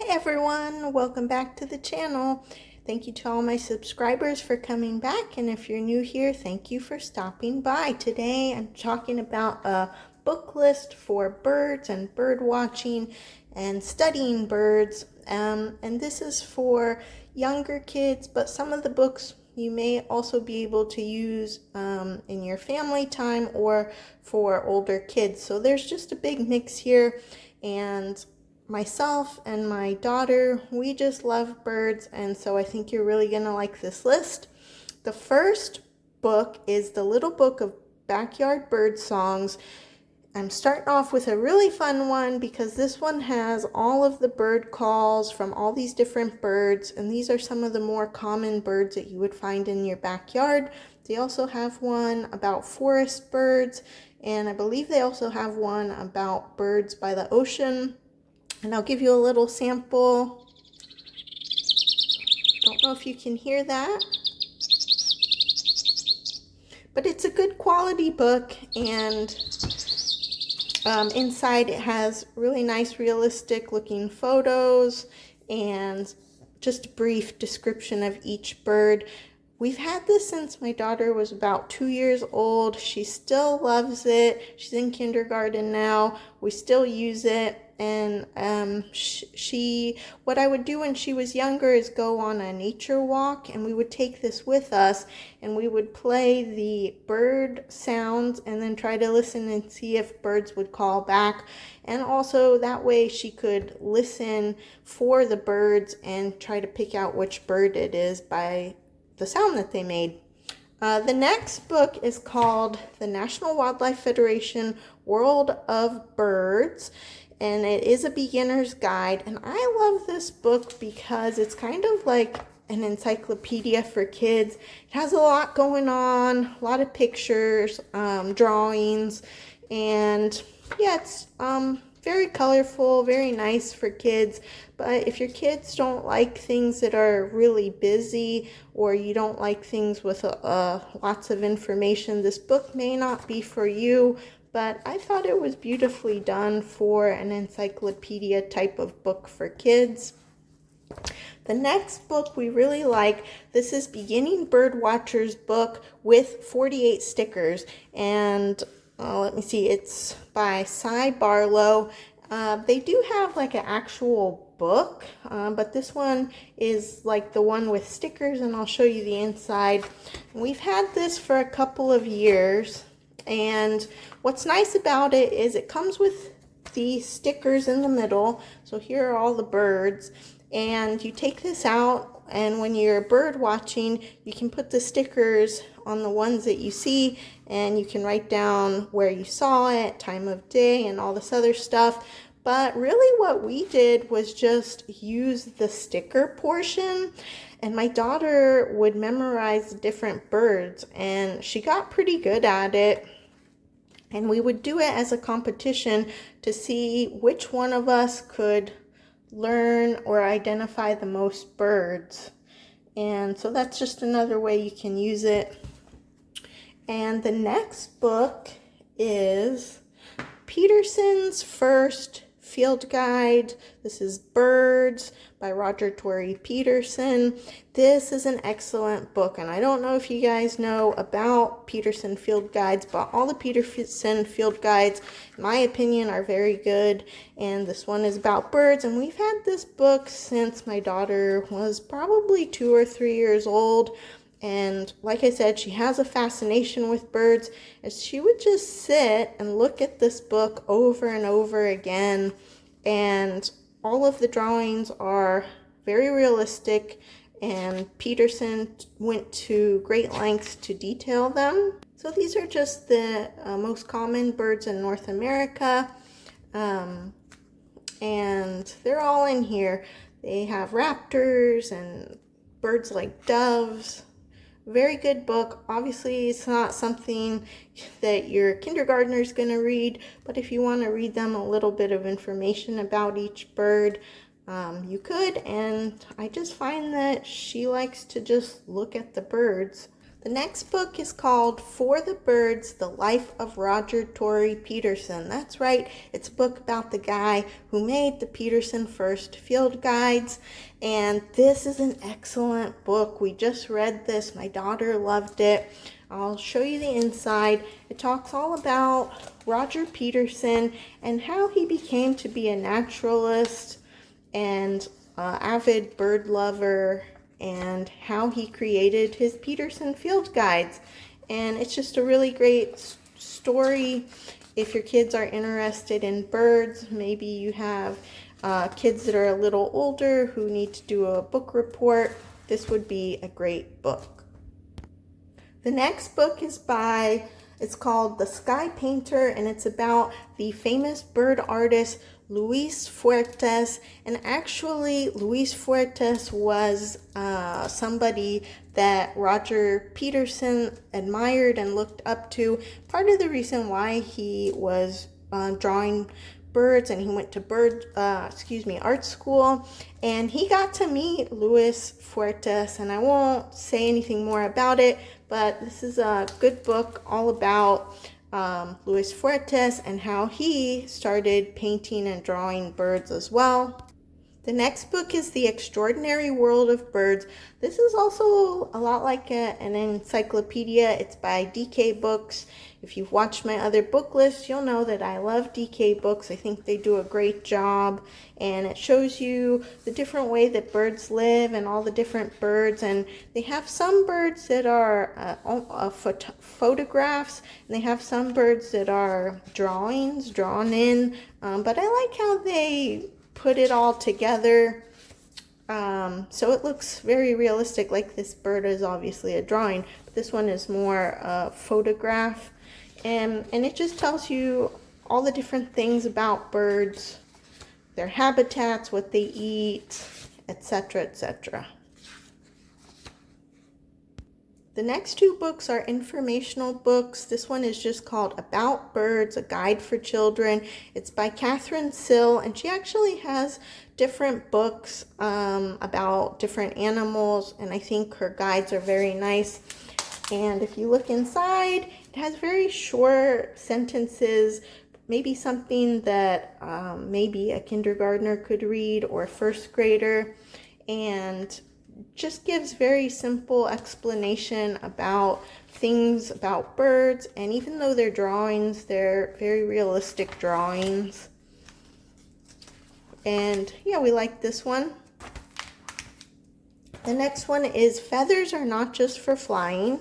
Everyone, welcome back to the channel. Thank you to all my subscribers for coming back, and if you're new here, thank you for stopping by. Today I'm talking about a book list for birds and bird watching and studying birds, and this is for younger kids, but some of the books you may also be able to use in your family time or for older kids. So there's just a big mix here, and myself and my daughter, we just love birds, and so I think you're really gonna like this list. The first book is the Little Book of Backyard Bird Songs. I'm starting off with a really fun one because this one has all of the bird calls from all these different birds, and these are some of the more common birds that you would find in your backyard. They also have one about forest birds, and I believe they also have one about birds by the ocean. And I'll give you a little sample. Don't know if you can hear that, but it's a good quality book, and inside it has really nice realistic looking photos and just a brief description of each bird. We've had this since my daughter was about 2 years old. She still loves it. She's in kindergarten now. We still use it. And what I would do when she was younger is go on a nature walk, and we would take this with us, and we would play the bird sounds and then try to listen and see if birds would call back. And also that way she could listen for the birds and try to pick out which bird it is by the sound that they made. The next book is called The National Wildlife Federation World of Birds, and it is a beginner's guide. And I love this book because it's kind of like an encyclopedia for kids. It has a lot going on, a lot of pictures, drawings, and yeah, it's very colorful, very nice for kids. But if your kids don't like things that are really busy, or you don't like things with lots of information, this book may not be for you. But I thought it was beautifully done for an encyclopedia type of book for kids. The next book we really like, this is Beginning Bird Watcher's book with 48 stickers. And let me see, it's by Cy Barlow. They do have like an actual book, but this one is like the one with stickers, and I'll show you the inside. We've had this for a couple of years, and what's nice about it is it comes with the stickers in the middle. So here are all the birds, and you take this out, and when you're bird watching, you can put the stickers on the ones that you see, and you can write down where you saw it, time of day, and all this other stuff. But really what we did was just use the sticker portion, and my daughter would memorize different birds, and she got pretty good at it. And we would do it as a competition to see which one of us could learn or identify the most birds. And so that's just another way you can use it. And the next book is Peterson's First Field Guide. This is Birds by Roger Tory Peterson. This is an excellent book, and I don't know if you guys know about Peterson field guides, but all the Peterson field guides, in my opinion, are very good. And this one is about birds, and we've had this book since my daughter was probably 2 or 3 years old. And like I said, she has a fascination with birds, and she would just sit and look at this book over and over again. And all of the drawings are very realistic, and Peterson went to great lengths to detail them. So these are just the most common birds in North America, and they're all in here. They have raptors and birds like doves. Very good book. Obviously, it's not something that your kindergartner is going to read, but if you want to read them a little bit of information about each bird, you could. And I just find that she likes to just look at the birds. The next book is called For the Birds, The Life of Roger Torrey Peterson. That's right, it's a book about the guy who made the Peterson first field guides. And this is an excellent book. We just read this. My daughter loved it. I'll show you the inside. It talks all about Roger Peterson and how he became to be a naturalist and avid bird lover, and how he created his Peterson field guides. And it's just a really great story if your kids are interested in birds. Maybe you have kids that are a little older who need to do a book report. This would be a great book. The next book is it's called The Sky Painter, and it's about the famous bird artist Luis Fuertes. And actually, Luis Fuertes was somebody that Roger Peterson admired and looked up to. Part of the reason why he was drawing birds, and he went to art school, and he got to meet Luis Fuertes. And I won't say anything more about it, but this is a good book all about Luis Fuertes and how he started painting and drawing birds as well. The next book is The Extraordinary World of Birds. This is also a lot like an encyclopedia. It's by DK Books. If you've watched my other book lists, you'll know that I love DK Books. I think they do a great job, and it shows you the different way that birds live and all the different birds. And they have some birds that are photographs, and they have some birds that are drawings drawn in. But I like how they put it all together, so it looks very realistic. Like this bird is obviously a drawing, but this one is more a photograph, and it just tells you all the different things about birds, their habitats, what they eat, etc., etc. The next two books are informational books. This one is just called About Birds, A Guide for Children. It's by Catherine Sill, and she actually has different books about different animals, and I think her guides are very nice. And if you look inside, it has very short sentences, maybe something that maybe a kindergartner could read or a first grader, and just gives very simple explanation about things about birds. And even though they're drawings, they're very realistic drawings. And yeah, we like this one. The next one is Feathers Are Not Just for Flying,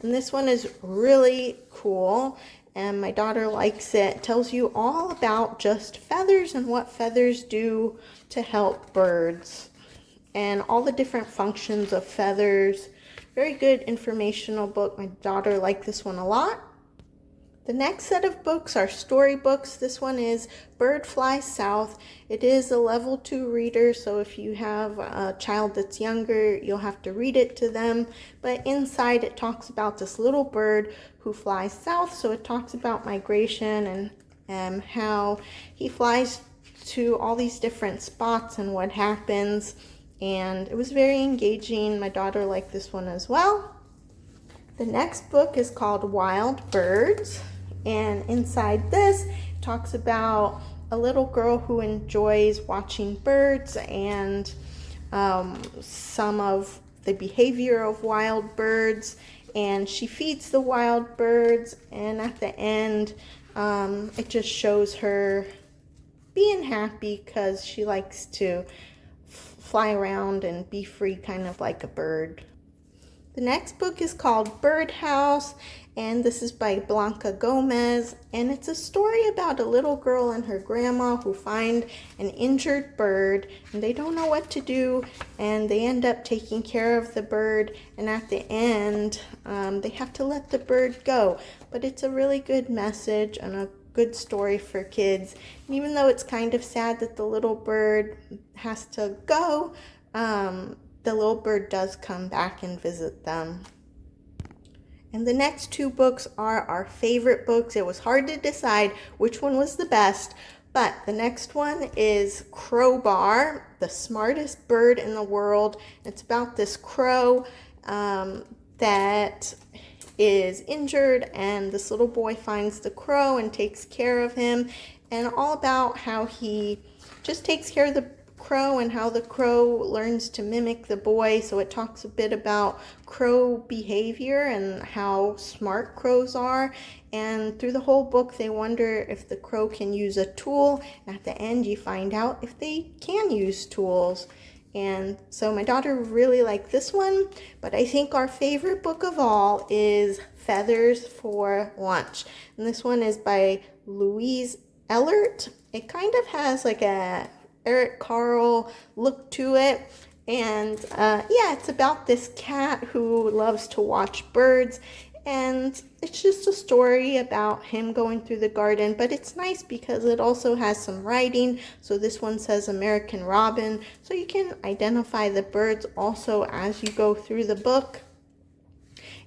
and this one is really cool, and my daughter likes it. It tells you all about just feathers and what feathers do to help birds, and all the different functions of feathers. Very good informational book. My daughter liked this one a lot. The next set of books are storybooks. This one is Bird Flies South. It is a level 2 reader, so if you have a child that's younger, you'll have to read it to them. But inside it talks about this little bird who flies south, so it talks about migration and how he flies to all these different spots and what happens. And it was very engaging. My daughter liked this one as well. The next book is called Wild Birds, and inside this it talks about a little girl who enjoys watching birds and some of the behavior of wild birds, and she feeds the wild birds, and at the end it just shows her being happy because she likes to fly around and be free, kind of like a bird. The next book is called Birdhouse, and this is by Blanca Gomez, and it's a story about a little girl and her grandma who find an injured bird, and they don't know what to do, and they end up taking care of the bird, and at the end they have to let the bird go. But it's a really good message and a good story for kids. And even though it's kind of sad that the little bird has to go, the little bird does come back and visit them. And the next two books are our favorite books. It was hard to decide which one was the best, but the next one is Crowbar, the Smartest Bird in the World. It's about this crow that is injured, and this little boy finds the crow and takes care of him, and all about how he just takes care of the crow and how the crow learns to mimic the boy. So it talks a bit about crow behavior and how smart crows are, and through the whole book they wonder if the crow can use a tool, and at the end you find out if they can use tools. And so my daughter really liked this one, but I think our favorite book of all is Feathers for Lunch. And this one is by Louise Ellert. It kind of has like a Eric Carle look to it. And yeah, it's about this cat who loves to watch birds. And it's just a story about him going through the garden, but it's nice because it also has some writing. So this one says American Robin, so you can identify the birds also as you go through the book.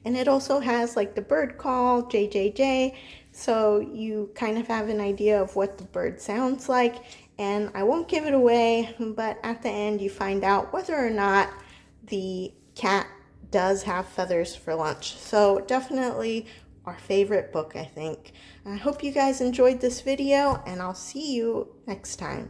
And it also has like the bird call, JJJ, so you kind of have an idea of what the bird sounds like. And I won't give it away, but at the end you find out whether or not the cat does have feathers for lunch. So definitely our favorite book, I think. I hope you guys enjoyed this video, and I'll see you next time.